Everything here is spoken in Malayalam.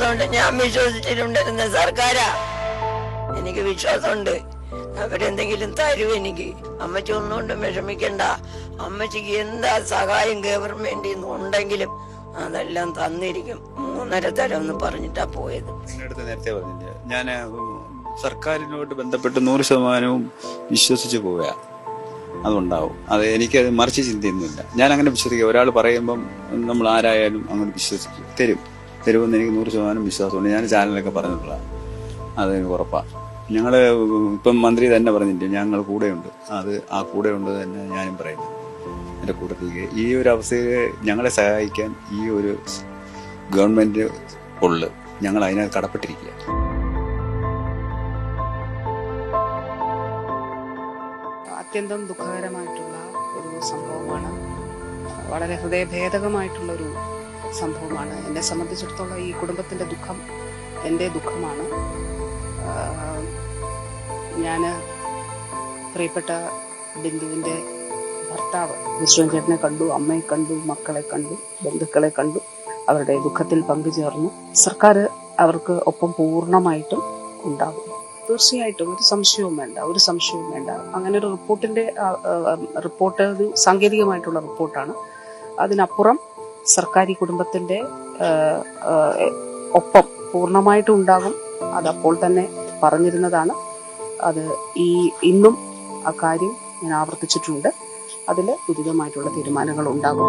അതുകൊണ്ട് ഞാൻ വിശ്വസിച്ചിട്ടുണ്ടായിരുന്ന സർക്കാരാ. എനിക്ക് വിശ്വാസമുണ്ട് അവരെന്തെങ്കിലും തരും എനിക്ക്. അമ്മച്ചി ഒന്നുകൊണ്ടും വിഷമിക്കണ്ട. അമ്മച്ചിക്ക് എന്താ സഹായം ഗവൺമെന്റ് ഉണ്ടെങ്കിലും അതെല്ലാം തന്നിരിക്കും. 3.5 തരം എന്ന് പറഞ്ഞിട്ടാ പോയത്. നേരത്തെ പറഞ്ഞില്ല, ഞാൻ സർക്കാരിനോട് ബന്ധപ്പെട്ട് 100% വിശ്വസിച്ച് പോവുക. അതുണ്ടാവും. അത് എനിക്കത് മറിച്ച് ചിന്തയൊന്നുമില്ല. ഞാൻ അങ്ങനെ വിശ്വസിക്കുക. ഒരാൾ പറയുമ്പം നമ്മൾ ആരായാലും അങ്ങനെ വിശ്വസിക്കും. തരുമെന്ന് എനിക്ക് 100% വിശ്വാസമുണ്ട്. ഞാൻ ചാനലൊക്കെ പറഞ്ഞിട്ടുള്ള അതെനിക്ക് ഉറപ്പാണ്. ഞങ്ങള് ഇപ്പം മന്ത്രി തന്നെ പറഞ്ഞില്ലേ ഞങ്ങൾ കൂടെയുണ്ട്. അത് ആ കൂടെയുണ്ട് തന്നെ ഞാനും പറയുന്നു. എൻ്റെ കൂട്ടത്തിലേക്ക് ഈ ഒരു അവസ്ഥയിൽ ഞങ്ങളെ സഹായിക്കാൻ ഈ ഒരു ഗവൺമെന്റ് ഉള്ളു. ഞങ്ങൾ അതിനകത്ത് കടപ്പെട്ടിരിക്കുക. അത്യന്തം ദുഃഖകരമായിട്ടുള്ള ഒരു സംഭവമാണ്. വളരെ ഹൃദയഭേദകമായിട്ടുള്ളൊരു സംഭവമാണ്. എന്നെ സംബന്ധിച്ചിടത്തോളം ഈ കുടുംബത്തിൻ്റെ ദുഃഖം എൻ്റെ ദുഃഖമാണ്. ഞാൻ പ്രിയപ്പെട്ട ബിന്ദുവിൻ്റെ ഭർത്താവ് വിശ്വൻ ചേട്ടനെ കണ്ടു, അമ്മയെ കണ്ടു, മക്കളെ കണ്ടു, ബന്ധുക്കളെ കണ്ടു. അവരുടെ ദുഃഖത്തിൽ പങ്കുചേർന്നു. സർക്കാർ അവർക്ക് ഒപ്പം പൂർണ്ണമായിട്ടും ഉണ്ടാകും. തീർച്ചയായിട്ടും ഒരു സംശയവും വേണ്ട. അങ്ങനെ ഒരു റിപ്പോർട്ട് ഒരു സാങ്കേതികമായിട്ടുള്ള റിപ്പോർട്ടാണ്. അതിനപ്പുറം സർക്കാർ ഈ കുടുംബത്തിന്റെ ഒപ്പം പൂർണ്ണമായിട്ടും ഉണ്ടാകും. അതപ്പോൾ തന്നെ പറഞ്ഞിരുന്നതാണ്. അത് ഇന്നും ആ കാര്യം ഞാൻ ആവർത്തിച്ചിട്ടുണ്ട്. അതിൽ ഉചിതമായിട്ടുള്ള തീരുമാനങ്ങൾ ഉണ്ടാകും.